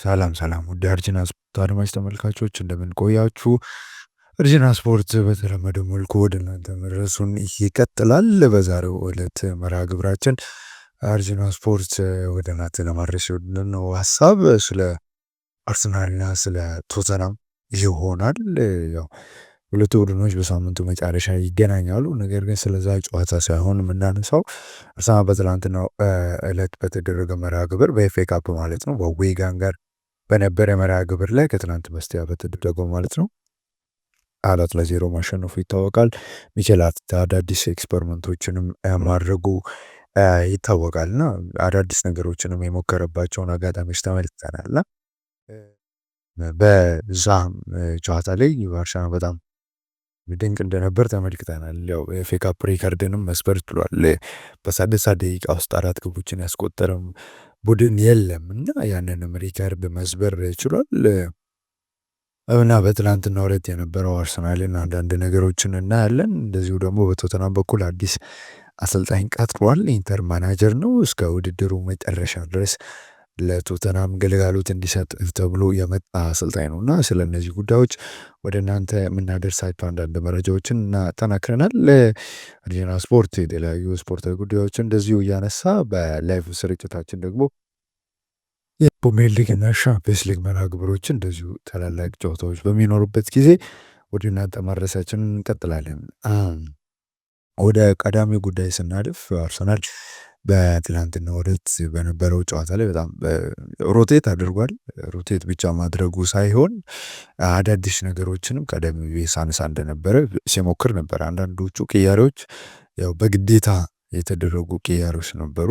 ሰላም ሰላም ውድ የአርጅና ስፖርት አድማጭ ተመልካቾች እንደምን ቆያችሁ? አርጅና ስፖርት በተለመደው መልኩ ወደ እናንተ መድረሱን ይቀጥላል። በዛሬው ዕለት መርሃ ግብራችን አርጅና ስፖርት ወደ እናንተ ለማድረስ የወደድነው ሀሳብ ስለ አርሰናልና ስለ ቶተናም ይሆናል። ያው ሁለቱ ቡድኖች በሳምንቱ መጨረሻ ይገናኛሉ። ነገር ግን ስለዛ ጨዋታ ሳይሆን የምናነሳው አርሰናል በትላንትናው ዕለት በተደረገ መርሃ ግብር በኤፍኤ ካፕ ማለት ነው በዌጋን ጋር በነበረ መርሃ ግብር ላይ ከትናንት በስቲያ በተደረገው ማለት ነው 4-0 ማሸነፉ ይታወቃል። ሚኬል አርቴታ አዳዲስ ኤክስፐሪመንቶችንም ማድረጉ ይታወቃልና አዳዲስ ነገሮችንም የሞከረባቸውን አጋጣሚዎች ተመልክተናልና በዛ ጨዋታ ላይ አርሰናል በጣም ድንቅ እንደነበር ተመልክተናል። ያው የኤፍኤ ካፕ ሪከርድንም መስበር ችሏል። በ30 ደቂቃ ውስጥ 4 ግቦችን ያስቆጠረም ቡድን የለም እና ያንንም ሪከርድ መስበር ችሏል። እና በትላንትናው ዕለት የነበረው አርሰናልን አንዳንድ ነገሮችን እናያለን። እንደዚሁ ደግሞ በቶተናም በኩል አዲስ አሰልጣኝ ቀጥሯል። ኢንተር ማናጀር ነው። እስከ ውድድሩ መጨረሻ ድረስ ለቶተናም ግልጋሎት እንዲሰጥ ተብሎ የመጣ አሰልጣኝ ነው እና ስለ እነዚህ ጉዳዮች ወደ እናንተ የምናደርሳቸው አንዳንድ መረጃዎችን እናጠናክረናል። አርጀና ስፖርት የተለያዩ ስፖርታዊ ጉዳዮችን እንደዚሁ እያነሳ በላይቭ ስርጭታችን ደግሞ የፕሪሚየር ሊግ እና ሻምፒየንስ ሊግ መርሃ ግብሮችን እንደዚሁ ታላላቅ ጨዋታዎች በሚኖሩበት ጊዜ ወደ እናንተ ማድረሳችንን እንቀጥላለን። ወደ ቀዳሚ ጉዳይ ስናልፍ አርሰናል በትላንትናው ዕለት በነበረው ጨዋታ ላይ በጣም ሮቴት አድርጓል። ሮቴት ብቻ ማድረጉ ሳይሆን አዳዲስ ነገሮችንም ቀደም ብዬ ሳነሳ እንደነበረ ሲሞክር ነበር። አንዳንዶቹ ቅያሬዎች ያው በግዴታ የተደረጉ ቅያሬዎች ነበሩ።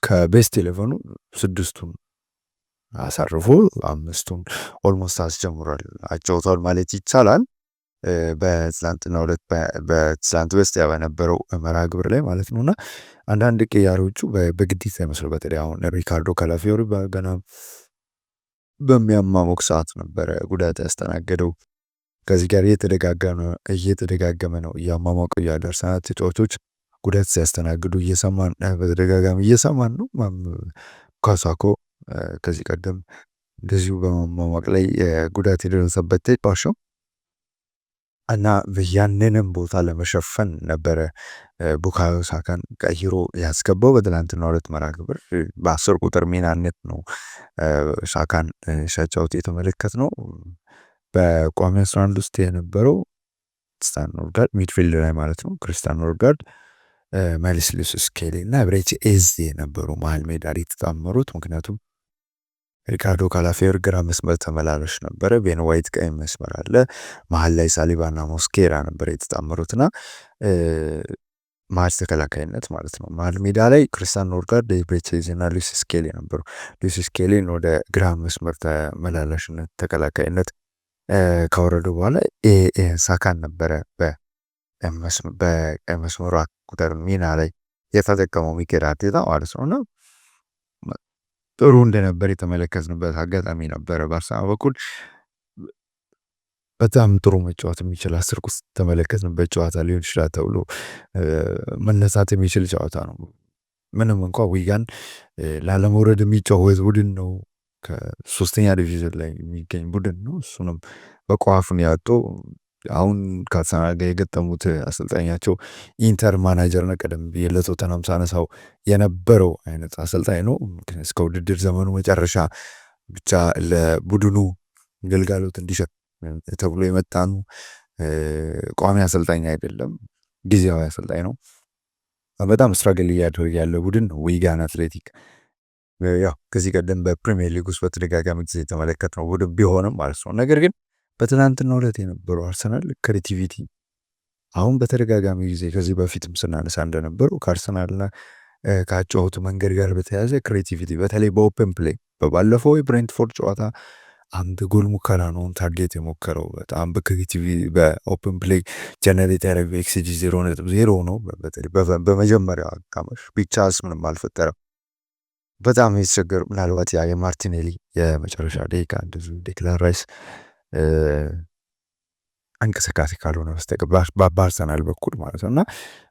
ከቤስት 11ኑ 6ቱን አሳርፎ 5ቱን ኦልሞስት አስጀምሯል አጫውቷል ማለት ይቻላል። በትላንትናው ዕለት በትላንት በስቲያ በነበረው መርሃ ግብር ላይ ማለት ነውና አንዳንድ ቅያሬዎቹ በግዴታ ይመስሉ። በተለይ አሁን ሪካርዶ ካላፊዮሪ ገና በሚያማሞቅ ሰዓት ነበረ ጉዳት ያስተናገደው። ከዚህ ጋር እየተደጋገመ ነው እያማሞቀው ያለ አርሰናል ተጫዋቾች ጉዳት ሲያስተናግዱ በተደጋጋሚ እየሰማን ነው። ካሳኮ ከዚህ ቀደም እንደዚሁ በማማሞቅ ላይ ጉዳት የደረሰበት ተጫዋች ነው እና ያንንም ቦታ ለመሸፈን ነበረ ቡካዮ ሳካን ቀይሮ ያስገባው። በትላንትናው ዕለት መርሃ ግብር በ10 ቁጥር ሚናነት ነው ሳካን ሲያጫውት የተመለከትነው። በቋሚ 11 ውስጥ የነበረው ክሪስቲያን ኖርጋርድ ሚድፊልድ ላይ ማለት ነው ክሪስቲያን ኖርጋርድ፣ ማይልስ ሉዊስ ስኬሊ እና ብሬት ኤዜ ነበሩ መሀል ሜዳ ላይ የተጣመሩት። ምክንያቱም ሪካርዶ ካላፊዮሪ ግራ መስመር ተመላላሽ ነበረ። ቤን ዋይት ቀኝ መስመር አለ። መሀል ላይ ሳሊባና ሞስኬራ ነበር የተጣመሩትና መሀል ተከላካይነት ማለት ነው። መሀል ሜዳ ላይ ክሪስቲያን ኖርጋርድ፣ ብሬት ኤዜ እና ሉዊስ ስኬሊ ነበሩ። ሉዊስ ስኬሊን ወደ ግራ መስመር ተመላላሽነት ተከላካይነት ካወረዱ በኋላ ሳካን ነበረ በቀኝ መስመሩ ቁጥር ሚና ላይ የተጠቀመው ሚኬል አርቴታ ማለት ነውና ጥሩ እንደነበር የተመለከትንበት አጋጣሚ ነበረ። በአርሰናል በኩል በጣም ጥሩ መጫወት የሚችል 10 ቁጥር ተመለከትንበት ጨዋታ ሊሆን ይችላል ተብሎ መነሳት የሚችል ጨዋታ ነው። ምንም እንኳ ዊጋን ላለመውረድ የሚጫወት ቡድን ነው። ከ3ኛ ዲቪዥን ላይ የሚገኝ ቡድን ነው። እሱንም በቋፉን ያጡ አሁን ከአርሰናል ጋር የገጠሙት አሰልጣኛቸው ኢንተር ማናጀር ነው። ቀደም ብዬ ለቶተናም ሳነሳው የነበረው አይነት አሰልጣኝ ነው። እስከ ውድድር ዘመኑ መጨረሻ ብቻ ለቡድኑ ግልጋሎት እንዲሰጥ ተብሎ የመጣ ነው። ቋሚ አሰልጣኝ አይደለም፣ ጊዜያዊ አሰልጣኝ ነው። በጣም ስትራግል እያደረገ ያለ ቡድን ነው ዊጋን አትሌቲክ። ያው ከዚህ ቀደም በፕሪሚየር ሊግ ውስጥ በተደጋጋሚ ጊዜ የተመለከትነው ቡድን ቢሆንም ማለት ነው። ነገር ግን በትናንትናው ዕለት የነበረው አርሰናል ክሬቲቪቲ አሁን በተደጋጋሚ ጊዜ ከዚህ በፊትም ስናነሳ እንደነበረው ከአርሰናልና ከአጨዋወቱ መንገድ ጋር በተያያዘ ክሬቲቪቲ በተለይ በኦፕን ፕሌይ በባለፈው የብሬንትፎርድ ጨዋታ አንድ ጎል ሙከራ ነው ታርጌት የሞከረው። በጣም በክሬቲቪቲ በኦፕን ፕሌይ ጀነሬት ያደረገው ኤክስጂ 0.0 ነው። በተለይ በመጀመሪያው አጋማሽ ቢቻስ ምንም አልፈጠረም። በጣም የተቸገሩ ምናልባት ያ የማርቲኔሊ የመጨረሻ ደቂቃ እንደዚሁ ዴክላን ራይስ እንቅስቃሴ ካልሆነ በስተቀር በአርሰናል በኩል ማለት ነው እና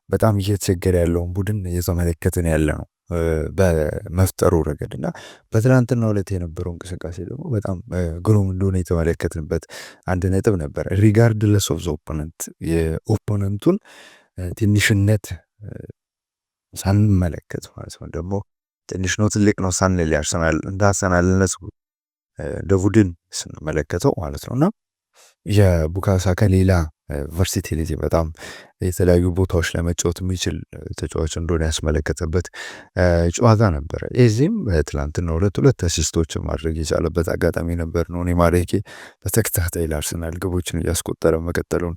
በጣም እየተቸገረ ያለውን ቡድን እየተመለከትን ያለ ነው። በመፍጠሩ ረገድ እና በትናንትናው ዕለት የነበረው እንቅስቃሴ ደግሞ በጣም ግሩም እንደሆነ የተመለከትንበት አንድ ነጥብ ነበረ። ሪጋርድለስ ኦፍ ዘ ኦፖነንት የኦፖነንቱን ትንሽነት ሳንመለከት ማለት ነው። ደግሞ ትንሽ ነው ትልቅ ነው ሳንል ያርሰናል እንደ አርሰናልነት እንደ ቡድን ስንመለከተው ማለት ነው እና የቡካዮ ሳካ ሌላ ቨርሲቲሊቲ በጣም የተለያዩ ቦታዎች ላይ መጫወት የሚችል ተጫዋች እንደሆነ ያስመለከተበት ጨዋታ ነበረ። የዚህም ትላንትና ሁለት አሲስቶችን ማድረግ የቻለበት አጋጣሚ ነበር ነው። ማሬኬ በተከታታይ ለአርሰናል ግቦችን እያስቆጠረ መቀጠሉን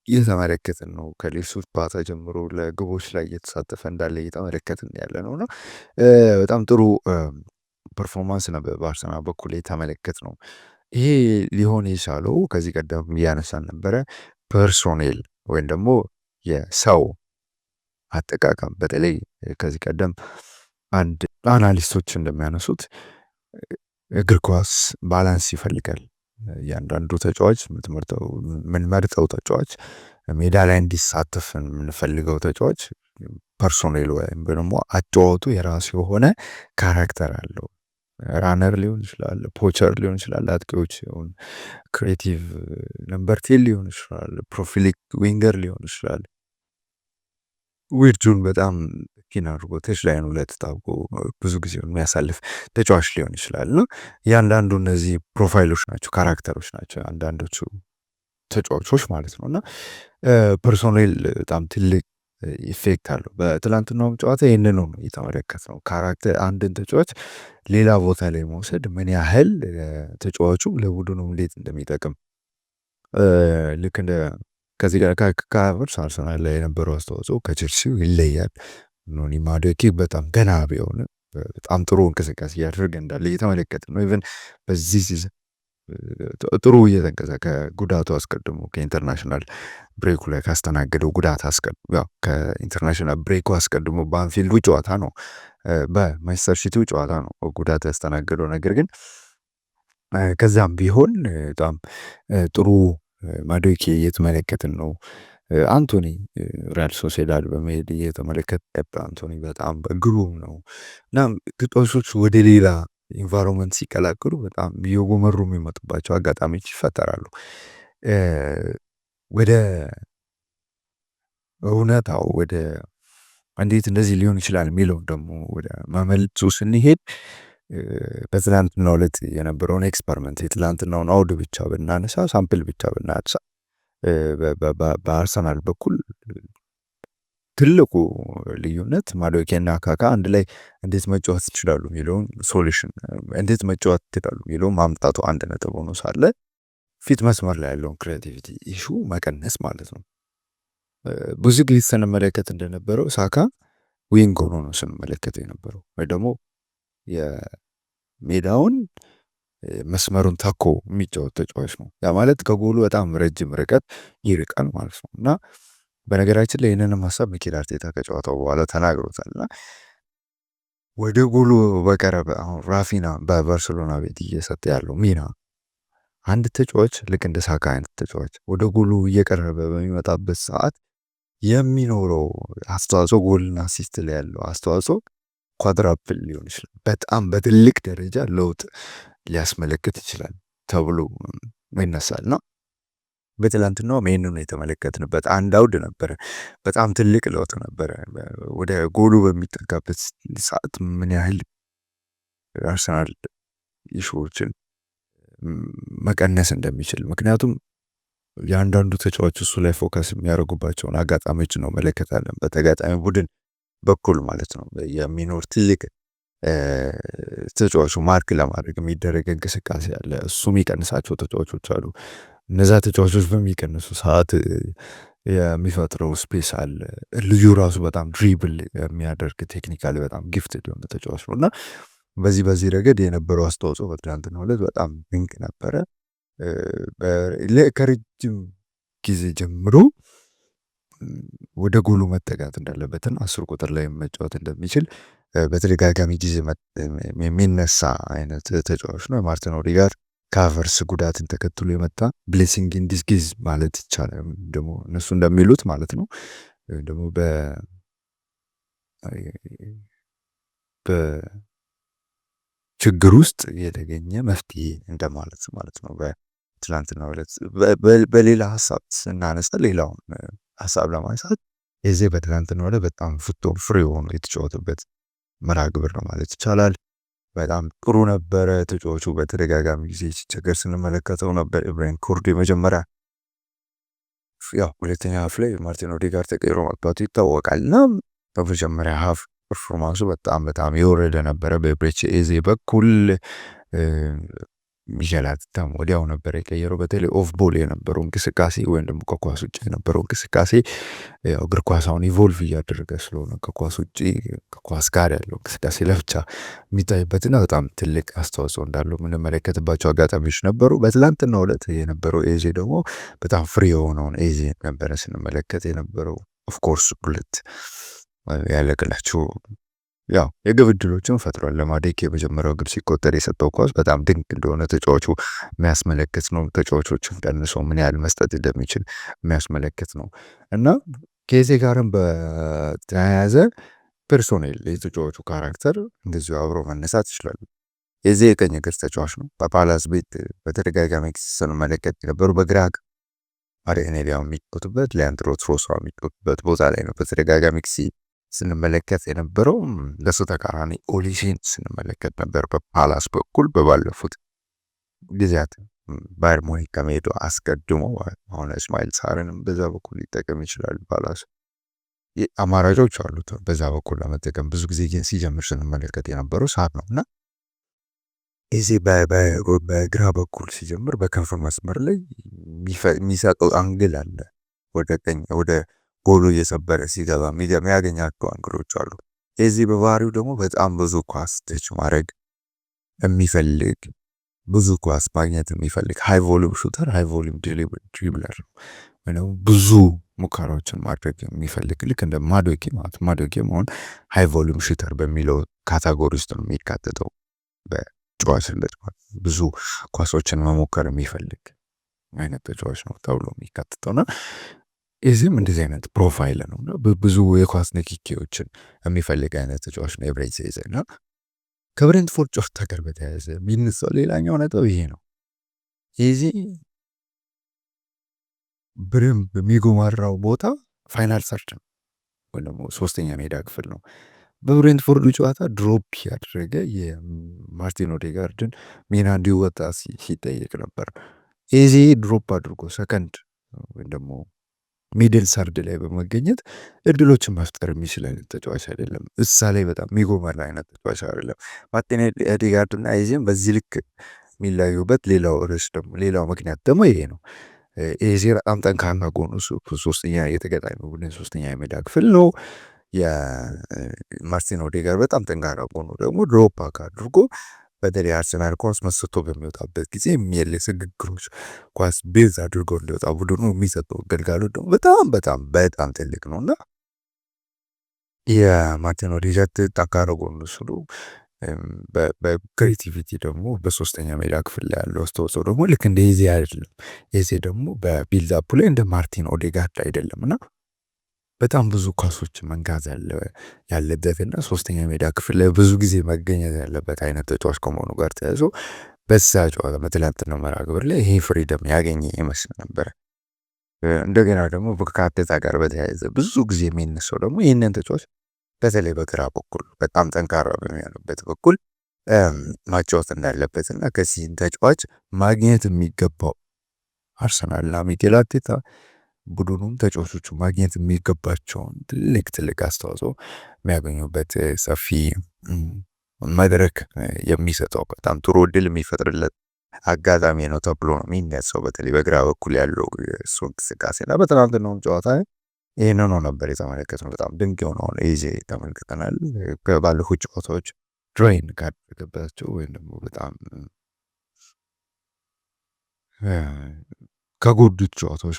እየተመለከትን ነው። ከሌሱት ባታ ጀምሮ ለግቦች ላይ እየተሳተፈ እንዳለ እየተመለከትን ያለ ነው እና በጣም ጥሩ ፐርፎርማንስ ነበር በአርሰናል በኩል የተመለከት ነው። ይሄ ሊሆን የቻለው ከዚህ ቀደም እያነሳን ነበረ ፐርሶኔል ወይም ደግሞ የሰው አጠቃቀም። በተለይ ከዚህ ቀደም አንድ አናሊስቶች እንደሚያነሱት እግር ኳስ ባላንስ ይፈልጋል። እያንዳንዱ ተጫዋች የምንመርጠው ተጫዋች ሜዳ ላይ እንዲሳተፍ የምንፈልገው ተጫዋች ፐርሶኔል ወይም ደግሞ አጫዋቱ የራሱ የሆነ ካራክተር አለው። ራነር ሊሆን ይችላል፣ ፖቸር ሊሆን ይችላል፣ አጥቂዎች ሲሆን ክሬቲቭ ነምበር 10 ሊሆን ይችላል፣ ፕሮፊሊክ ዊንገር ሊሆን ይችላል። ዊርጁን በጣም ኪን አድርጎ ተች ላይ ነው ለተጣብቆ ብዙ ጊዜ የሚያሳልፍ ተጫዋች ሊሆን ይችላል። ነው ያንዳንዱ እነዚህ ፕሮፋይሎች ናቸው፣ ካራክተሮች ናቸው አንዳንዶቹ ተጫዋቾች ማለት ነው እና ፐርሶኔል በጣም ትልቅ ኢፌክት አለው። በትላንትናውም ጨዋታ ይህንን ነው የተመለከት ነው። ካራክተር አንድን ተጫዋች ሌላ ቦታ ላይ መውሰድ ምን ያህል ተጫዋቹ ለቡድኑ እንዴት እንደሚጠቅም ልክ እንደ ከዚህ ጋር ከሀቨርትዝ አርሰናል ላይ የነበረው አስተዋጽኦ ከቼልሲው ይለያል። ኖኒ ማዱኬ በጣም ገና ቢሆን በጣም ጥሩ እንቅስቃሴ እያደረገ እንዳለ እየተመለከት ነው። ኢቨን በዚህ ሲዝን ጥሩ እየተንቀሳቀሰ ከጉዳቱ አስቀድሞ ከኢንተርናሽናል ብሬኩ ላይ ካስተናገደው ጉዳት አስቀድሞ ከኢንተርናሽናል ብሬኩ አስቀድሞ በአንፊልዱ ጨዋታ ነው በማንቸስተር ሲቲው ጨዋታ ነው ጉዳት ያስተናገደው። ነገር ግን ከዛም ቢሆን በጣም ጥሩ ማዱኬ እየተመለከትን ነው። አንቶኒ ሪያል ሶሴዳድ በመሄድ እየተመለከተ አንቶኒ በጣም ግሩም ነው እና ተጫዋቾች ወደ ሌላ ኢንቫይሮንመንት ሲቀላቅሉ በጣም እየጎመሩ የሚመጡባቸው አጋጣሚዎች ይፈጠራሉ። ወደ እውነታው ወደ እንዴት እንደዚህ ሊሆን ይችላል የሚለውን ደግሞ ወደ መመልሱ ስንሄድ በትላንትናው ዕለት የነበረውን ኤክስፐሪመንት የትላንትናውን አውድ ብቻ ብናነሳ ሳምፕል ብቻ ብናነሳ በአርሰናል በኩል ትልቁ ልዩነት ማዱኬና ካካ አንድ ላይ እንዴት መጫወት ይችላሉ የሚለውን ሶሉሽን እንዴት መጫወት ይችላሉ የሚለውን ማምጣቱ አንድ ነጥብ ሆኖ ሳለ ፊት መስመር ላይ ያለውን ክሬቲቪቲ ኢሹ መቀነስ ማለት ነው። ብዙ ጊዜ ስንመለከት እንደነበረው ሳካ ዊንግ ሆኖ ነው ስንመለከተው የነበረው ወይ ደግሞ የሜዳውን መስመሩን ታኮ የሚጫወት ተጫዋች ነው። ያ ማለት ከጎሉ በጣም ረጅም ርቀት ይርቃል ማለት ነው እና በነገራችን ላይ ይህንንም ሀሳብ ሚኬል አርቴታ ከጨዋታው በኋላ ተናግሮታልና ወደ ጎሉ በቀረበ አሁን ራፊና በባርሴሎና ቤት እየሰጠ ያለው ሚና አንድ ተጫዋች ልክ እንደ ሳካ አይነት ተጫዋች ወደ ጎሉ እየቀረበ በሚመጣበት ሰዓት የሚኖረው አስተዋጽኦ ጎልና አሲስት ላይ ያለው አስተዋጽኦ ኳድራፕል ሊሆን ይችላል። በጣም በትልቅ ደረጃ ለውጥ ሊያስመለክት ይችላል ተብሎ ይነሳል ነው። በትላንትናው ይህንን የተመለከትንበት አንድ አውድ ነበረ። በጣም ትልቅ ለውጥ ነበረ። ወደ ጎሉ በሚጠጋበት ሰዓት ምን ያህል አርሰናል ኢሹዎችን መቀነስ እንደሚችል ምክንያቱም የአንዳንዱ ተጫዋች እሱ ላይ ፎከስ የሚያደርጉባቸውን አጋጣሚዎች ነው መለከታለን። በተጋጣሚ ቡድን በኩል ማለት ነው የሚኖር ትልቅ ተጫዋቹ ማርክ ለማድረግ የሚደረግ እንቅስቃሴ አለ። እሱ የሚቀንሳቸው ተጫዋቾች አሉ። እነዛ ተጫዋቾች በሚቀንሱ ሰዓት የሚፈጥረው ስፔስ አለ። ልጁ ራሱ በጣም ድሪብል የሚያደርግ ቴክኒካሊ በጣም ጊፍትድ የሆነ ተጫዋች ነው እና በዚህ ረገድ የነበረው አስተዋጽኦ በትናንትናው ዕለት በጣም ድንቅ ነበረ። ከረጅም ጊዜ ጀምሮ ወደ ጎሉ መጠጋት እንዳለበትን 10 ቁጥር ላይ መጫወት እንደሚችል በተደጋጋሚ ጊዜ የሚነሳ አይነት ተጫዋች ነው። ማርቲን ኦዴጋርድ ከሀቨርትዝ ጉዳትን ተከትሎ የመጣ ብሌሲንግ ኢን ዲስጊዝ ማለት ይቻላል። ደግሞ እነሱ እንደሚሉት ማለት ነው ደግሞ በችግር ውስጥ የተገኘ መፍትሄ እንደማለት ማለት ነው። በትላንትናው ዕለት በሌላ ሀሳብ ስናነሳ ሌላውን ሀሳብ ለማንሳት የዚህ በትላንትናው ዕለት በጣም ፉትቦል ፍሪ ሆኖ የተጫወተበት መርሃ ግብር ነው ማለት ይቻላል። በጣም ጥሩ ነበረ። ተጫዋቹ በተደጋጋሚ ጊዜ ሲቸገር ስንመለከተው ነበር። ኢብራሂም ኮርዶ የመጀመሪያ ያው ሁለተኛ ሀፍ ላይ ማርቲን ኦዴጋርድ ተቀይሮ መግባቱ ይታወቃል እና በመጀመሪያ ሀፍ ፐርፎርማንሱ በጣም የወረደ ነበረ። በብሬች ኤዜ በኩል ሚሸል አርቴታም ወዲያው ነበር የቀየረው። በተለይ ኦፍ ቦል የነበረው እንቅስቃሴ ወይም ደግሞ ከኳስ ውጭ የነበረው እንቅስቃሴ ያው እግር ኳስ አሁን ኢቮልቭ እያደረገ ስለሆነ ከኳስ ውጭ ከኳስ ጋር ያለው እንቅስቃሴ ለብቻ የሚታይበትና በጣም ትልቅ አስተዋጽኦ እንዳለው የምንመለከትባቸው አጋጣሚዎች ነበሩ። በትላንትናው ዕለት የነበረው ኤዜ ደግሞ በጣም ፍሪ የሆነውን ኤዜ ነበረ ስንመለከት የነበረው። ኦፍኮርስ ሁለት ያለቅላቸው ያው የግብ ዕድሎችን ፈጥሯል። ለማዴክ የመጀመሪያው ግብ ሲቆጠር የሰጠው ኳስ በጣም ድንቅ እንደሆነ ተጫዋቹ የሚያስመለክት ነው። ተጫዋቾችን ቀንሶ ምን ያህል መስጠት እንደሚችል የሚያስመለክት ነው እና ከዜ ጋርም በተያያዘ ፐርሶኔል የተጫዋቹ ካራክተር እንደዚሁ አብሮ መነሳት ይችላሉ። የዚህ የቀኝ እግር ተጫዋች ነው። በፓላስ ቤት በተደጋጋሚ ስንመለከት የነበሩ በግራ ማርቲኔሊ የሚጫወቱበት ሊያንድሮ ትሮሳርድ የሚጫወቱበት ቦታ ላይ ነው በተደጋጋሚ ጊዜ ስንመለከት የነበረው። ለሱ ተቃራኒ ኦሊሴን ስንመለከት ነበር በፓላስ በኩል በባለፉት ጊዜያት ባየር ሙኒክ ከመሄዱ አስቀድሞ። አሁን እስማኤል ሳርንም በዛ በኩል ሊጠቀም ይችላል። ፓላስ አማራጮች አሉት በዛ በኩል ለመጠቀም። ብዙ ጊዜ ግን ሲጀምር ስንመለከት የነበረው ሳር ነው እና እዚህ በግራ በኩል ሲጀምር በከንፍ መስመር ላይ የሚሰጠው አንግል አለ። ወደ ቀኝ ወደ ጎሉ እየሰበረ ሲገባ የሚያገኛቸው አንግሎች አሉ። የዚህ በባህሪው ደግሞ በጣም ብዙ ኳስ ተች ማድረግ የሚፈልግ ብዙ ኳስ ማግኘት የሚፈልግ ሃይ ቮሉም ሹተር፣ ሃይ ቮሉም ድሪብለር ነው። ብዙ ሙከራዎችን ማድረግ የሚፈልግ ልክ እንደ ማዶኬ ማለት ማዶኬ መሆን ሃይ ቮሉም ሹተር በሚለው ካታጎሪ ውስጥ ነው የሚካተተው። በጨዋችነት ብዙ ኳሶችን መሞከር የሚፈልግ አይነት ተጫዋች ነው ተብሎ የሚካተተውና እዚህም እንደዚህ አይነት ፕሮፋይል ነው እና ብዙ የኳስ ንክኪዎችን የሚፈልግ አይነት ተጫዋች ነው ኤብሬቺ ኤዜ እና ከብሬንትፎርድ ጨዋታ ጋር በተያያዘ የሚነሳው ሌላኛው ነጥብ ይሄ ነው። ኤዜ በደንብ የሚጎማራው ቦታ ፋይናል ሰርድ ነው ወይም ደግሞ ሶስተኛ ሜዳ ክፍል ነው። በብሬንትፎርዱ ጨዋታ ድሮፕ ያደረገ የማርቲን ኦዴጋርድን ሚና እንዲወጣ ሲጠየቅ ነበር። ኤዜ ድሮፕ አድርጎ ሰከንድ ወይም ደግሞ ሚድል ሰርድ ላይ በመገኘት እድሎችን መፍጠር የሚችል አይነት ተጫዋች አይደለም። እሳ ላይ በጣም የሚጎመራ አይነት ተጫዋች አይደለም። ማርቲን ኦዴጋርድ እና ኤዜም በዚህ ልክ የሚለያዩበት ሌላው ምክንያት ደግሞ ይሄ ነው። ኤዜ በጣም ጠንካራ ጎኑ ሶስተኛ የተገጣሚ ቡድን ሶስተኛ የሜዳ ክፍል ነው። የማርቲን ኦዴጋርድ በጣም ጠንካራ ጎኑ ደግሞ ድሮፕ አድርጎ በተለይ አርሰናል ኳስ መስቶ በሚወጣበት ጊዜ የሚየለስ ግግሮች ኳስ ቤዝ አድርገው እንዲወጣ ቡድኑ የሚሰጠው አገልግሎት ደግሞ በጣም ትልቅ ነው እና የማርቲን ኦዴጋርድ ጠንካራ ጎኑ ስሉ በክሬቲቪቲ ደግሞ በሶስተኛ ሜዳ ክፍል ላይ ያለው አስተዋጽኦ ደግሞ ልክ እንደ ኤዜ አይደለም። ኤዜ ደግሞ በቢልዳፑ ላይ እንደ ማርቲን ኦዴጋርድ አይደለም እና በጣም ብዙ ኳሶች መንጋዝ ያለበትና ሶስተኛ ሜዳ ክፍል ላይ ብዙ ጊዜ መገኘት ያለበት አይነት ተጫዋች ከመሆኑ ጋር ተያይዞ በዛ ጨዋታ በትላንትናው መርሃ ግብር ላይ ይሄ ፍሪደም ያገኘ ይመስል ነበር። እንደገና ደግሞ ከአርቴታ ጋር በተያያዘ ብዙ ጊዜ የሚነሳው ደግሞ ይህንን ተጫዋች በተለይ በግራ በኩል በጣም ጠንካራ በሚሆንበት በኩል ማጫወት እንዳለበትና ከዚህ ተጫዋች ማግኘት የሚገባው አርሰናልና ሚኬል አርቴታ ቡድኑም ተጫዋቾቹ ማግኘት የሚገባቸውን ትልቅ አስተዋጽኦ የሚያገኙበት ሰፊ መድረክ የሚሰጠው በጣም ጥሩ እድል የሚፈጥርለት አጋጣሚ ነው ተብሎ ነው የሚነሳው። በተለይ በግራ በኩል ያለው እሱ እንቅስቃሴና በትናንትናው ጨዋታ ይህንን ነው ነበር የተመለከትነው። በጣም ድንቅ የሆነውን ኤዜ ተመልክተናል። ባለፉት ጨዋታዎች ድሮይን ካደረገባቸው ወይም ደግሞ በጣም ከጎዱት ጨዋታዎች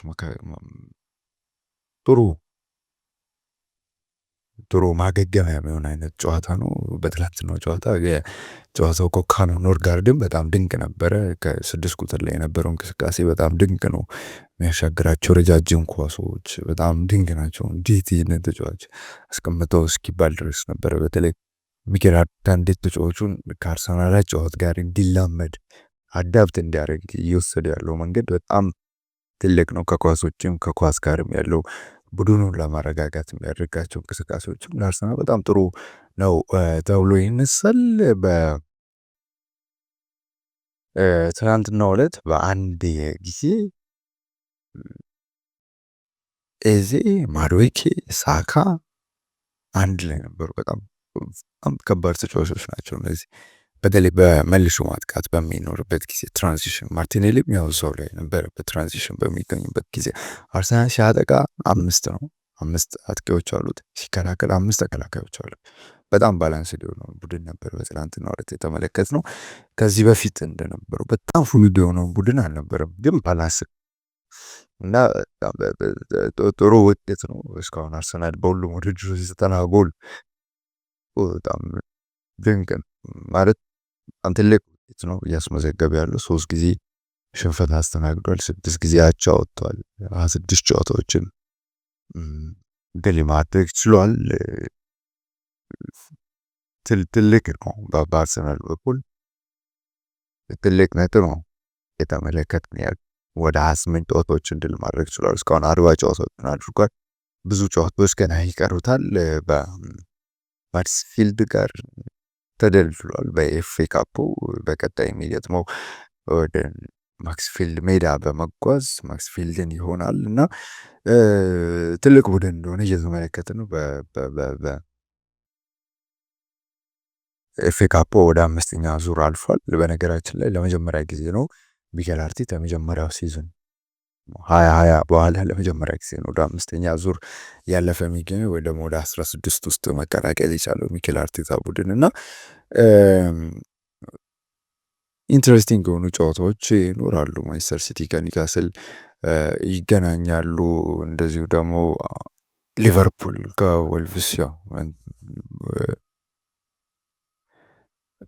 ጥሩ ማገገሚያ የሚሆን አይነት ጨዋታ ነው። በትላንትናው ጨዋታ የጨዋታው ኮካኖ ኖርጋርድን በጣም ድንቅ ነበረ። ከ6 ቁጥር ላይ የነበረው እንቅስቃሴ በጣም ድንቅ ነው። የሚያሻግራቸው ረጃጅም ኳሶች በጣም ድንቅ ናቸው። እንዴት ይህንን ተጫዋች አስቀምጠው እስኪባል ድረስ ነበረ። በተለይ ሚኬል አርቴታ እንዴት ተጫዋቹን ከአርሰናል ጨዋታ ጋር እንዲላመድ አዳፕት እንዲያደርግ እየወሰደ ያለው መንገድ በጣም ትልቅ ነው። ከኳሶችም ከኳስ ጋርም ያለው ቡድኑን ለማረጋጋት የሚያደርጋቸው እንቅስቃሴዎችም ለአርሰናል በጣም ጥሩ ነው ተብሎ ይነሳል። በትናንትናው ዕለት በአንድ ጊዜ ኤዜ፣ ማድዌኬ፣ ሳካ አንድ ላይ ነበሩ። በጣም ከባድ ተጫዋቾች ናቸው እነዚህ። በተለይ በመልሶ ማጥቃት በሚኖርበት ጊዜ ትራንዚሽን፣ ማርቲኔሊም ያው እዛው ላይ ነበረ። በትራንዚሽን በሚገኙበት ጊዜ አርሰናል ሲያጠቃ 5 ነው፣ 5 አጥቂዎች አሉት፣ ሲከላከል 5 ተከላካዮች አሉት። በጣም ባላንስ የሆነው ቡድን ነበር በትናንትናው ዕለት የተመለከትነው። ከዚህ በፊት እንደነበረው በጣም ፍሉድ የሆነው ቡድን አልነበረም፣ ግን ባላንስ እና ጥሩ ውጤት ነው። እስካሁን አርሰናል በሁሉም ውድድሮች 90 ጎል በጣም ድንቅ ማለት በጣም ትልቅ ውጤት ነው እያስመዘገበ ያለው። 3 ጊዜ ሽንፈት አስተናግዷል፣ 6 ጊዜ አቻ ወጥቷል፣ 26 ጨዋታዎችን ድል ማድረግ ችሏል። ትልቅ ነው። በአርሰናል በኩል ትልቅ ነጥብ ነው የተመለከትን ያህል ወደ 28 ጨዋታዎችን ድል ማድረግ ችሏል። እስካሁን 40 ጨዋታዎችን አድርጓል። ብዙ ጨዋታዎች ገና ይቀሩታል። በማርስፊልድ ጋር ተደልድሏል በኤፍኤ ካፑ። በቀጣይ የሚገጥመው ወደ ማክስፊልድ ሜዳ በመጓዝ ማክስፊልድን ይሆናል እና ትልቅ ቡድን እንደሆነ እየተመለከተ ነው። በኤፍኤ ካፑ ወደ 5ኛ ዙር አልፏል። በነገራችን ላይ ለመጀመሪያ ጊዜ ነው ሚኬል አርቴታ የመጀመሪያው ሲዝን 2020 በኋላ ለመጀመሪያ ጊዜ ነው ወደ 5ኛ ዙር ያለፈ የሚገኘው ወይ ደግሞ ወደ 16 ውስጥ መቀላቀል የቻለው ሚኬል አርቴታ ቡድን እና ኢንትረስቲንግ የሆኑ ጨዋታዎች ይኖራሉ። ማንቸስተር ሲቲ ከኒውካስል ይገናኛሉ። እንደዚሁ ደግሞ ሊቨርፑል ከወልቭስ ያው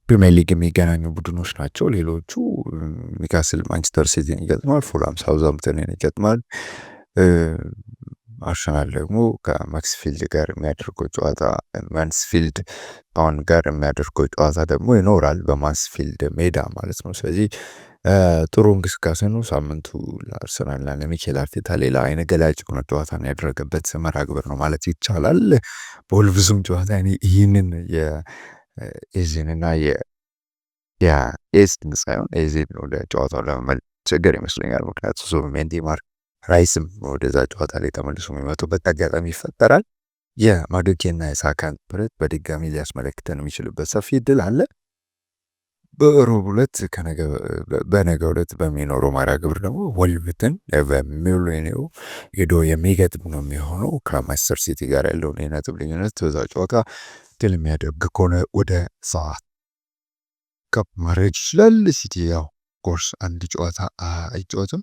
ፕሪሚየር ሊግ የሚገናኙ ቡድኖች ናቸው። ሌሎቹ ኒውካስል ማንቸስተር ሲቲን ይገጥማል፣ ፉላም ሳውዛምፕተንን ይገጥማል። አርሰናል ደግሞ ከማክስፊልድ ጋር የሚያደርገው ጨዋታ ማንስፊልድ ታውን ጋር የሚያደርገው ጨዋታ ደግሞ ይኖራል፣ በማንስፊልድ ሜዳ ማለት ነው። ስለዚህ ጥሩ እንቅስቃሴ ነው ሳምንቱ ለአርሰናልና ለሚኬል አርቴታ። ሌላ አይነ ገላጭ የሆነ ጨዋታን ያደረገበት መርሃ ግብር ነው ማለት ይቻላል። በወልቭሱም ጨዋታ ይህንን የኤዜንና የኤዝን ሳይሆን ኤዜን ወደ ጨዋታው ለመቸገር ይመስለኛል። ምክንያቱ ዙቢሜንዲ ማርክ ራይስም ወደዛ ጨዋታ ላይ ተመልሶ የሚመጡበት አጋጣሚ ይፈጠራል። የማዱኬና የሳካን ብረት በድጋሚ ሊያስመለክተን የሚችልበት ሰፊ እድል አለ። በሮብ ዕለት በነገ ዕለት በሚኖረው መርሃ ግብር ደግሞ ወልቭትን በሚሊዮኔው ሄዶ የሚገጥም ነው የሚሆነው። ከማንቸስተር ሲቲ ጋር ያለውን የነጥብ ልዩነት በዛ ጨዋታ ድል የሚያደርግ ከሆነ ወደ ሰዓት ከፍ ማድረግ ይችላል። ሲቲ ያው ኮርስ አንድ ጨዋታ አይጫወትም።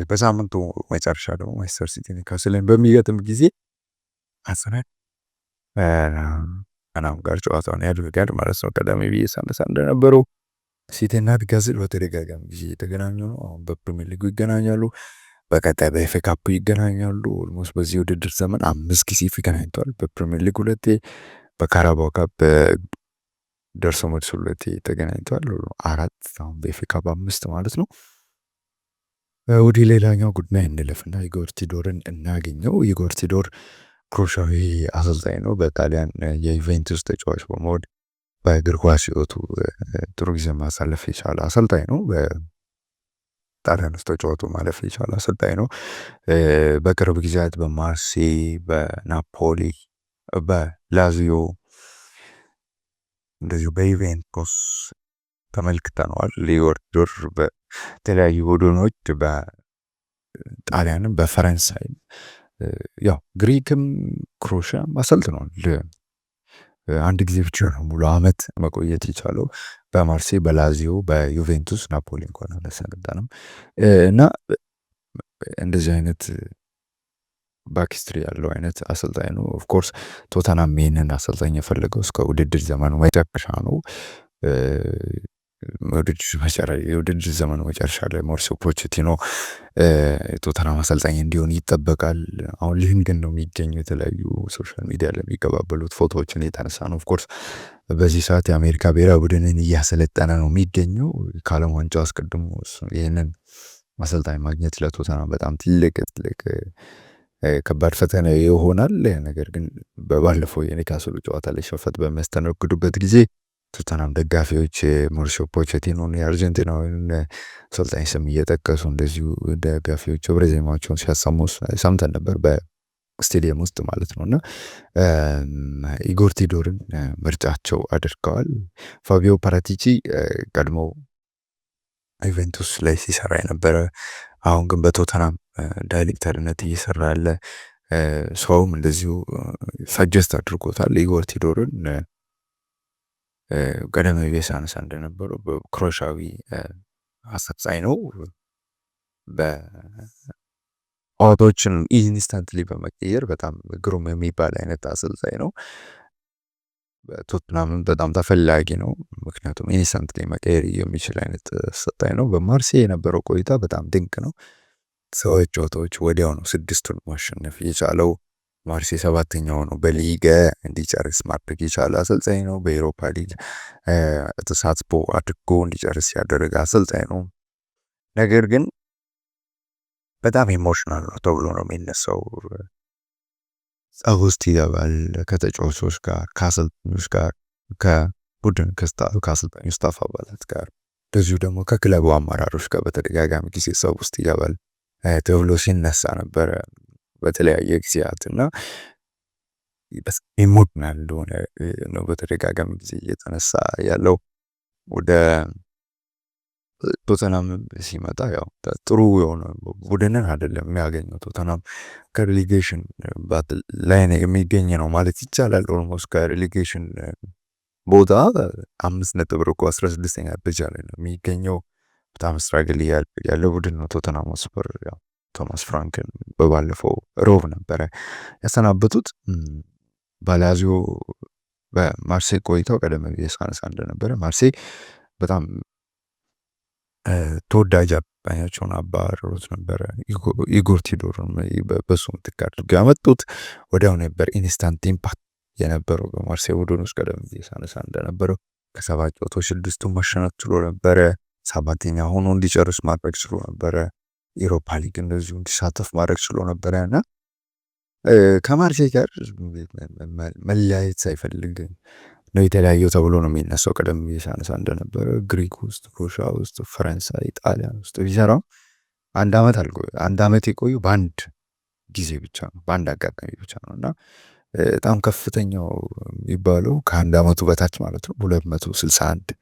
በሳምንቱ መጨረሻ ደግሞ ማንቸስተር ሲቲ ኒውካስልን በሚገጥም ጊዜ አርሰናል ከናም ጋር ጨዋታውን ያደርጋል ማለት ነው። ቀዳሚ ብዬ ሳነሳ እንደነበረው ሲቲና ኒውካስል በተደጋጋሚ ጊዜ የተገናኙ ነው። አሁን በፕሪሚየር ሊጉ ይገናኛሉ፣ በቀጣይ በኤፍኤ ካፕ ይገናኛሉ። ኦልሞስት በዚህ ውድድር ዘመን 5 ጊዜ ተገናኝተዋል። በፕሪሚየር ሊግ 2፣ በካራባኦ ካፕ ደርሶ መልስ 2 ተገናኝተዋል። 4 አሁን በኤፍኤ ካፕ 5 ማለት ነው። ወደ ሌላኛው ጉዳይ እንለፍና ኢጎር ቲዶርን እናገኘው። ኢጎር ቲዶር ክሮሻዊ አሰልጣኝ ነው። በጣሊያን የዩቬንቱስ ተጫዋች በመሆን በእግር ኳስ ሕይወቱ ጥሩ ጊዜ ማሳለፍ የቻለ አሰልጣኝ ነው። በጣሊያን ውስጥ ተጫዋቱ ማለፍ የቻለ አሰልጣኝ ነው። በቅርብ ጊዜያት በማርሴይ፣ በናፖሊ፣ በላዚዮ እንደዚሁ በዩቬንቱስ ተመልክተነዋል። ኢጎር ቲዶር በተለያዩ ቡድኖች በጣሊያንም በፈረንሳይም ያው ግሪክም ክሮሻም አሰልጥኗል። አንድ ጊዜ ብቻ ነው ሙሉ አመት መቆየት የቻለው በማርሴይ፣ በላዚዮ፣ በዩቬንቱስ። ናፖሊ እንኳን አላሰለጠንም እና እንደዚህ አይነት ባክስትሪ ያለው አይነት አሰልጣኝ ነው። ኦፍኮርስ ቶተናም ይህንን አሰልጣኝ የፈለገው እስከ ውድድር ዘመኑ መጨረሻ ነው። የውድድር ዘመኑ መጨረሻ ላይ ማውሪሲዮ ፖቼቲኖ የቶተናም አሰልጣኝ እንዲሆን ይጠበቃል። አሁን ሊንግን ነው የሚገኘው። የተለያዩ ሶሻል ሚዲያ ለሚቀባበሉት ፎቶዎችን የተነሳ ነው። ኦፍኮርስ በዚህ ሰዓት የአሜሪካ ብሔራዊ ቡድንን እያሰለጠነ ነው የሚገኘው። ከዓለም ዋንጫው አስቀድሞ ይህንን አሰልጣኝ ማግኘት ለቶተናም በጣም ትልቅ ከባድ ፈተና ይሆናል። ነገር ግን በባለፈው የኒውካስሉ ጨዋታ ላይ ሽንፈት በሚያስተናግዱበት ጊዜ ቶተናም ደጋፊዎች ማውሪሲዮ ፖቼቲኖን የአርጀንቲናዊን አሰልጣኝ ስም እየጠቀሱ እንደዚሁ ደጋፊዎች ህብረ ዜማቸውን ሲያሰሙ ሰምተን ነበር፣ በስቴዲየም ውስጥ ማለት ነው። እና ኢጎር ቲዶርን ምርጫቸው አድርገዋል። ፋቢዮ ፓራቲቺ ቀድሞ ዩቬንቱስ ላይ ሲሰራ የነበረ አሁን ግን በቶተናም ዳይሬክተርነት እየሰራ ያለ ሰውም እንደዚሁ ሰጀስት አድርጎታል ኢጎር ቲዶርን። ቀደም ብዬ ሳነሳ እንደነበረው በክሮሻዊ አሰልጣኝ ነው። በጨዋታዎችን ኢንስታንትሊ በመቀየር በጣም ግሩም የሚባል አይነት አሰልጣኝ ነው። በቶትናምም በጣም ተፈላጊ ነው፣ ምክንያቱም ኢንስታንትሊ መቀየር የሚችል አይነት አሰልጣኝ ነው። በማርሴይ የነበረው ቆይታ በጣም ድንቅ ነው። ሰዎች ጨዋታዎች ወዲያው ነው 6ቱን ማሸነፍ የቻለው። ማርሴይ 7ኛው ነው በሊገ እንዲጨርስ ማድረግ የቻለ አሰልጣኝ ነው። በኤሮፓ ሊግ ተሳትፎ አድርጎ እንዲጨርስ ያደረገ አሰልጣኝ ነው። ነገር ግን በጣም ኢሞሽናል ነው ተብሎ ነው የሚነሳው። ጸብ ውስጥ ይገባል ከተጫዋቾች ጋር፣ ከአሰልጣኞች ጋር፣ ከቡድን ከአሰልጣኙ ስታፍ አባላት ጋር፣ እንደዚሁ ደግሞ ከክለቡ አመራሮች ጋር በተደጋጋሚ ጊዜ ጸብ ውስጥ ይገባል ተብሎ ሲነሳ ነበረ በተለያየ ጊዜያት እና ኢሞሽናል እንደሆነ ነው በተደጋጋሚ ጊዜ እየተነሳ ያለው። ወደ ቶተናም ሲመጣ ያው ጥሩ የሆነ ቡድንን አይደለም የሚያገኘው። ቶተናም ከሪሊጌሽን ባትል ላይ የሚገኝ ነው ማለት ይቻላል። ኦልሞስት ከሪሊጌሽን ቦታ 5 ነጥብ ርቆ 16ኛ ደረጃ ላይ ነው የሚገኘው። በጣም ስትራግል ያለ ቡድን ነው ቶተናም ሆትስፐር። ያው ቶማስ ፍራንክን በባለፈው ሮብ ነበረ ያሰናበቱት። ባላዚዮ በማርሴይ ቆይታው ቀደም ብዬ ሳነሳ እንደነበረ ማርሴይ በጣም ተወዳጅ አሰልጣኛቸውን አባረሩት ነበረ። ኢጎር ቲዶርን በሱ ምትክ አድርገው ያመጡት ወዲያው ነበር ኢንስታንት ኢምፓክት የነበረው በማርሴይ ቡድን ውስጥ። ቀደም ብዬ ሳነሳ እንደነበረው ከ7 ጨዋታዎች 6ቱን ማሸነፍ ችሎ ነበረ። 7ኛ ሆኖ እንዲጨርስ ማድረግ ችሎ ነበረ። ኢሮፓ ሊግ እንደዚሁ እንዲሳተፍ ማድረግ ችሎ ነበረ እና ከማርሴይ ጋር መለያየት ሳይፈልግ ነው የተለያየው ተብሎ ነው የሚነሳው። ቀደም ብዬ ሳነሳ እንደነበረ ግሪክ ውስጥ፣ ሩሻ ውስጥ፣ ፈረንሳይ፣ ጣሊያን ውስጥ ቢሰራው አንድ አመት የቆዩ በአንድ ጊዜ ብቻ ነው፣ በአንድ አጋጣሚ ብቻ ነው እና በጣም ከፍተኛው የሚባለው ከአንድ አመቱ በታች ማለት ነው 261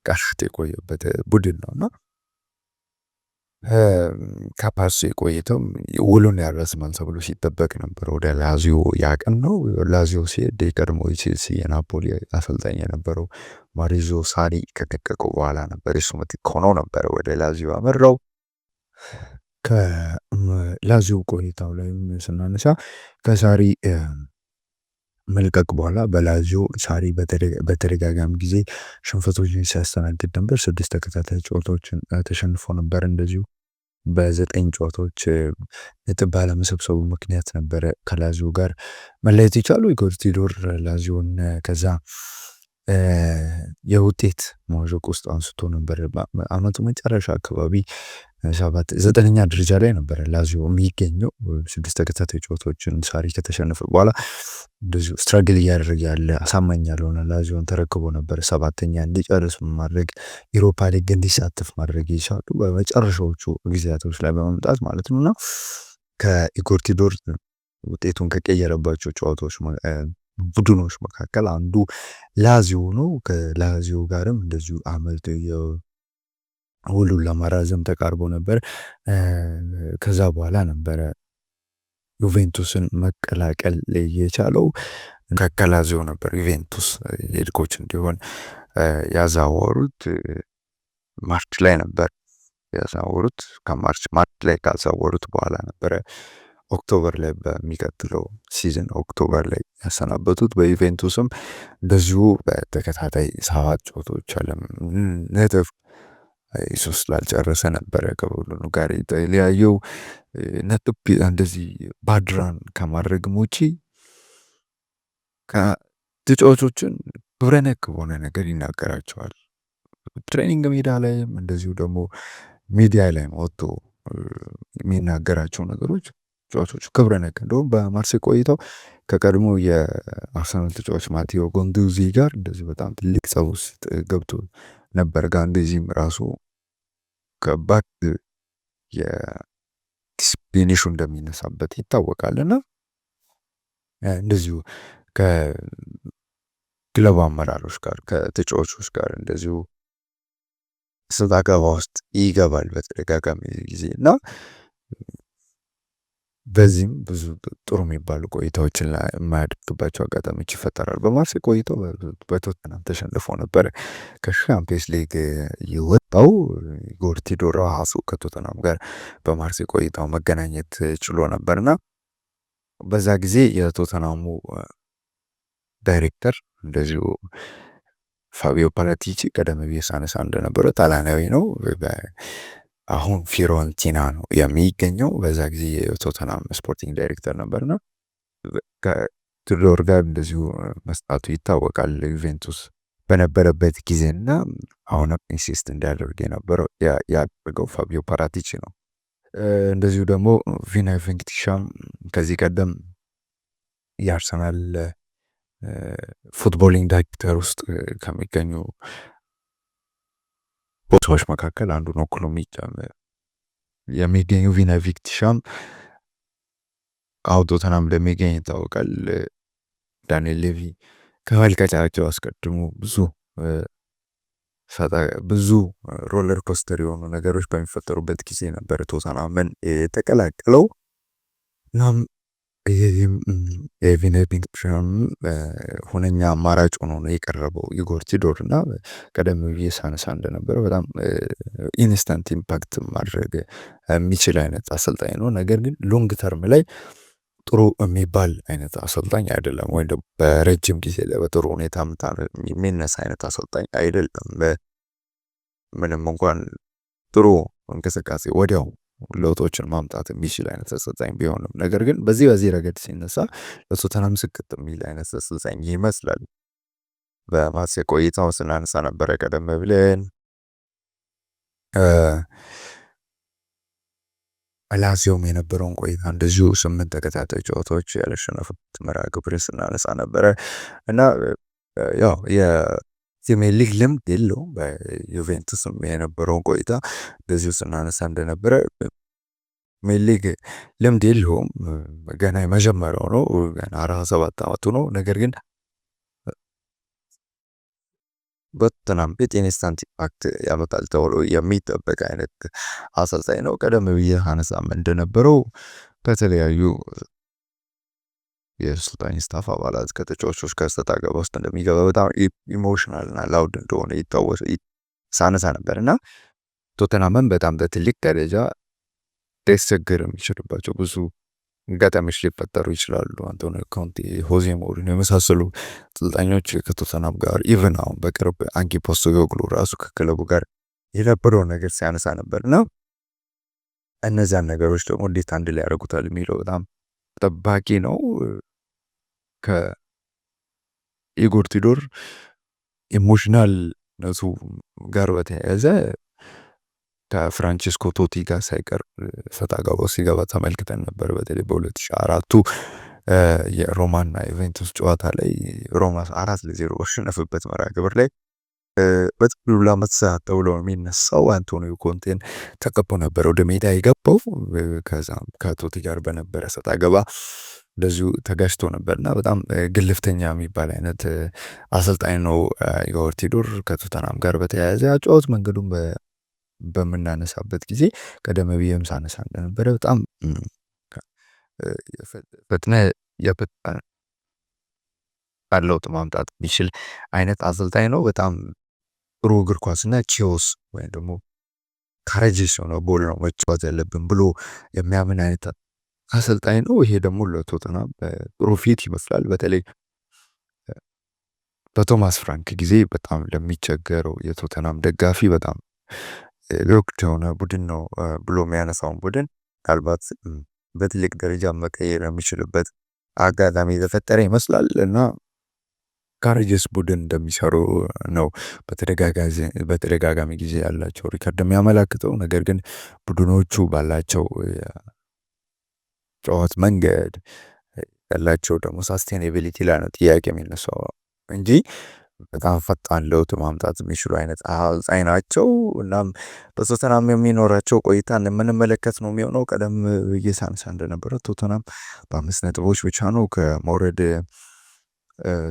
ቀናት የቆየበት ቡድን ነው እና ካፓሱ የቆይተው ውሉን ያረዝማል ተብሎ ሲጠበቅ ነበር። ወደ ላዚዮ ያቀን ነው። ላዚዮ ሲሄድ የቀድሞ ቼልሲ የናፖሊ አሰልጣኝ የነበረው ማሪዞ ሳሪ ከለቀቀው በኋላ ነበር እሱ ምትክ ሆኖ ነበር ወደ ላዚዮ አመራው። ከላዚዮ ቆይታው ላይ ስናነሳ ከሳሪ መልቀቅ በኋላ በላዚዮ ሳሪ በተደጋጋሚ ጊዜ ሽንፈቶችን ሲያስተናግድ ነበር። 6 ተከታታይ ጨዋታዎችን ተሸንፎ ነበር። እንደዚሁ በ9 ጨዋታዎች ነጥብ ባለመሰብሰቡ ምክንያት ነበረ ከላዚዮ ጋር መለየት የቻሉ። ኢጎር ቲዶር ላዚዮን ከዛ የውጤት መዋዠቅ ውስጥ አንስቶ ነበር። አመቱ መጨረሻ አካባቢ 9ኛ ደረጃ ላይ ነበረ ላዚዮ የሚገኘው 6 ተከታታይ ጨዋታዎችን ሳሪ ከተሸነፈ በኋላ እንደዚሁ ስትራግል እያደረገ ያለ አሳማኝ ያልሆነ ላዚዮን ተረክቦ ነበር 7ኛ እንዲጨርስ ማድረግ፣ ኢሮፓ ሊግ እንዲሳተፍ ማድረግ የቻሉ በመጨረሻዎቹ ጊዜያቶች ላይ በመምጣት ማለት ነውና ከኢጎር ቲዶር ውጤቱን ከቀየረባቸው ጨዋታዎች ቡድኖች መካከል አንዱ ላዚዮ ነው። ከላዚዮ ጋርም እንደዚሁ አመት ውሉን ለማራዘም ተቃርቦ ነበር። ከዛ በኋላ ነበረ ዩቬንቱስን መቀላቀል የቻለው። ከላዚዮ ነበር ዩቬንቱስ ሄድ ኮች እንዲሆን ያዛወሩት። ማርች ላይ ነበር ያዛወሩት። ከማርች ላይ ካዛወሩት በኋላ ነበረ ኦክቶበር ላይ በሚቀጥለው ሲዝን ኦክቶበር ላይ ያሰናበቱት። በዩቬንቱስም እንደዚሁ በተከታታይ 7 ጨዋታዎች ነጥብ ይዞ ስላልጨረሰ ነበረ ከቡድኑ ጋር የተለያየው። ነጥብ እንደዚህ ባድራን ከማድረግም ውጪ ከተጫዋቾችን ግብረ ነክ በሆነ ነገር ይናገራቸዋል። ትሬኒንግ ሜዳ ላይም እንደዚሁ ደግሞ ሚዲያ ላይ ወጥቶ የሚናገራቸው ነገሮች ተጫዋቾቹ ክብረ ነክ እንደውም በማርሴይ ቆይታው ከቀድሞ የአርሰናል ተጫዋች ማቴዎ ጎንዱዚ ጋር እንደዚህ በጣም ትልቅ ጸብ ውስጥ ገብቶ ነበር። ጋንዱዚም ራሱ ከባድ የዲስፕሊን ኢሹ እንደሚነሳበት ይታወቃልና እንደዚሁ ከክለቡ አመራሮች ጋር ከተጫዋቾች ጋር እንደዚሁ ሰጣ ገባ ውስጥ ይገባል በተደጋጋሚ ጊዜ እና በዚህም ብዙ ጥሩ የሚባሉ ቆይታዎችን የማያደርግባቸው አጋጣሚዎች ይፈጠራል። በማርሴይ ቆይታው በቶተናም ተሸንፎ ነበር ከሻምፒየንስ ሊግ የወጣው። ኢጎር ቲዶር ራሱ ከቶተናም ጋር በማርሴይ ቆይታው መገናኘት ችሎ ነበርና በዛ ጊዜ የቶተናሙ ዳይሬክተር እንደዚሁ ፋቢዮ ፓራቲቺ ቀደም ብዬ ሳነሳ እንደነበረ ጣሊያናዊ ነው። አሁን ፊዮረንቲና ነው የሚገኘው። በዛ ጊዜ የቶተናም ስፖርቲንግ ዳይሬክተር ነበርና ከቲዶር ጋር እንደዚሁ መስጣቱ ይታወቃል። ዩቬንቱስ በነበረበት ጊዜና አሁን ኢንሲስት እንዲያደርግ የነበረው ያደረገው ፋቢዮ ፓራቲቺ ነው። እንደዚሁ ደግሞ ቪናይ ቬንክቲሻም ከዚህ ቀደም የአርሰናል ፉትቦሊንግ ዳይሬክተር ውስጥ ከሚገኙ ቦታዎች መካከል አንዱ ነው። የሚገኙ ቪናይ ቬንክቲሻም ቶተናም እንደሚገኝ ይታወቃል። ዳንኤል ሌቪ ከመልቀቂያቸው አስቀድሞ ብዙ ሮለር ኮስተር የሆኑ ነገሮች በሚፈጠሩበት ጊዜ ነበር ቶተናምን የተቀላቀለው። እናም የቪናይ ቬንክቲሻም ሁነኛ አማራጭ ሆኖ ነው የቀረበው ኢጎር ቲዶር እና ቀደም ብዬ ሳነሳ እንደነበረው በጣም ኢንስታንት ኢምፓክት ማድረግ የሚችል አይነት አሰልጣኝ ነው። ነገር ግን ሎንግ ተርም ላይ ጥሩ የሚባል አይነት አሰልጣኝ አይደለም፣ ወይም ደግሞ በረጅም ጊዜ ላይ በጥሩ ሁኔታ የሚነሳ አይነት አሰልጣኝ አይደለም። ምንም እንኳን ጥሩ እንቅስቃሴ ወዲያው ለውጦችን ማምጣት የሚችል አይነት አሰልጣኝ ቢሆንም ነገር ግን በዚህ ረገድ ሲነሳ ለቶተናም ስክት የሚል አይነት አሰልጣኝ ይመስላል። በማርሴይ ቆይታው ስናነሳ ነበረ ቀደም ብለን ላዚዮም የነበረውን ቆይታ እንደዚሁ 8 ተከታታይ ጨዋታዎች ያለሸነፉት መርሃ ግብርን ስናነሳ ነበረ እና ያው የፕሪሚየር ሊግ ልምድ የለውም። በዩቬንቱስም የነበረውን ቆይታ እንደዚሁ ስናነሳ እንደነበረ ፕሪሚየር ሊግ ልምድ የለውም። ገና የመጀመሪያው ነው። ገና 47 ዓመቱ ነው። ነገር ግን በቶተናም ቤት ኢንስታንት ኢምፓክት ያመጣል ተብሎ የሚጠበቅ አይነት አሰልጣኝ ነው። ቀደም ብዬ አነሳም እንደነበረው ከተለያዩ የአሰልጣኝ ስታፍ አባላት ከተጫዋቾች ጋር ሰጣ ገባ ውስጥ እንደሚገባ በጣም ኢሞሽናል እና ላውድ እንደሆነ ሳነሳ ነበር እና ቶተናምን በጣም በትልቅ ደረጃ ሊያስቸግር የሚችልባቸው ብዙ አጋጣሚዎች ሊፈጠሩ ይችላሉ። አንቶኒዮ ኮንቴ፣ ሆዜ ሞሪኒዮ የመሳሰሉ አሰልጣኞች ከቶተናም ጋር ኢቨን አሁን በቅርብ አንጌ ፖስቴኮግሉ ራሱ ከክለቡ ጋር የነበረውን ነገር ሲያነሳ ነበር እና እነዚያን ነገሮች ደግሞ እንዴት አንድ ላይ ያደርጉታል የሚለው በጣም ጠባቂ ነው። ከኢጎር ቲዶር ኢሞሽናልነቱ ጋር በተያያዘ ከፍራንቼስኮ ቶቲ ጋር ሳይቀር ሰጣ ገባ ሲገባ ተመልክተን ነበር። በተለይ በ2004ቱ የሮማና ዩቬንቱስ ጨዋታ ላይ ሮማ 4-0 ባሸነፈበት መርሃ ግብር ላይ በጥቅሉ ለመሳት ተብሎ የሚነሳው አንቶኒዮ ኮንቴን ተቀቦ ነበር ወደ ሜዳ የገባው። ከዛም ከቶቲ ጋር በነበረ ሰጣ ገባ እንደዚሁ ተጋጭቶ ነበርና በጣም ግልፍተኛ የሚባል አይነት አሰልጣኝ ነው ኢጎር ቲዶር። ከቶተናም ጋር በተያያዘ አጫወት መንገዱን በምናነሳበት ጊዜ ቀደም ብዬም ሳነሳ እንደነበረ በጣም ለውጥ ማምጣት የሚችል አይነት አሰልጣኝ ነው። በጣም ጥሩ እግር ኳስና ቺዮስ ወይም ደግሞ ካሬጅስ የሆነ ቦል ነው መጫወት ያለብን ብሎ የሚያምን አይነት አሰልጣኝ ነው። ይሄ ደግሞ ለቶተናም ጥሩ ፊት ይመስላል። በተለይ በቶማስ ፍራንክ ጊዜ በጣም ለሚቸገረው የቶተናም ደጋፊ በጣም ሎክድ የሆነ ቡድን ነው ብሎ የሚያነሳውን ቡድን ምናልባት በትልቅ ደረጃ መቀየር የሚችልበት አጋጣሚ የተፈጠረ ይመስላል እና ካሬጀስ ቡድን እንደሚሰሩ ነው በተደጋጋሚ ጊዜ ያላቸው ሪከርድ የሚያመላክተው። ነገር ግን ቡድኖቹ ባላቸው ጨዋታ መንገድ ያላቸው ደግሞ ሳስቴኔቢሊቲ ላይ ነው ጥያቄ የሚነሳው እንጂ በጣም ፈጣን ለውጥ ማምጣት የሚችሉ አይነት አሰልጣኝ ናቸው። እናም በቶተናም የሚኖራቸው ቆይታ የምንመለከት ነው የሚሆነው። ቀደም ብዬ ሳነሳ እንደነበረ ቶተናም በ5 ነጥቦች ብቻ ነው ከመውረድ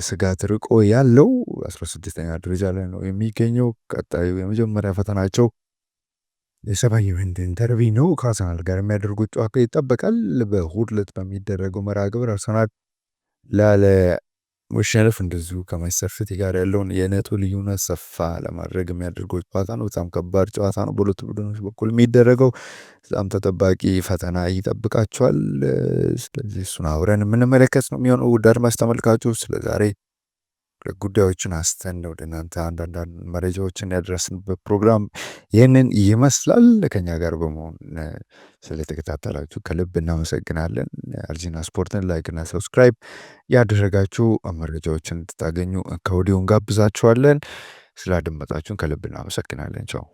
ስጋት ርቆ ያለው 16ኛ ደረጃ ላይ ነው የሚገኘው። ቀጣዩ የመጀመሪያ ፈተናቸው የሰማያዊ ምንድን ደርቢ ነው ከአርሰናል ጋር የሚያደርጉት ጨዋታ ይጠበቃል። በእሁድ ዕለት በሚደረገው መርሃ ግብር አርሰናል ላለ መሸነፍ እንደዚሁ ከማንቸስተር ሲቲ ጋር ያለውን የነጥብ ልዩነት ሰፋ ለማድረግ የሚያደርገው ጨዋታ ነው። በጣም ከባድ ጨዋታ ነው በሁለቱ ቡድኖች በኩል የሚደረገው። በጣም ተጠባቂ ፈተና ይጠብቃቸዋል። ስለዚህ እሱን አብረን የምንመለከት ነው የሚሆነው። ውድ አድማጭ ተመልካቾች ስለዛሬ ጉዳዮችን አስተን ወደ እናንተ አንዳንድ መረጃዎችን ያደረስንበት ፕሮግራም ይህንን ይመስላል። ከኛ ጋር በመሆን ስለተከታተላችሁ ከልብ እናመሰግናለን። አርጂና ስፖርትን ላይክና ሰብስክራይብ ያደረጋችሁ መረጃዎችን እንድታገኙ ከወዲሁ እንጋብዛችኋለን። ስላደመጣችሁን ከልብ እናመሰግናለን። ቻው።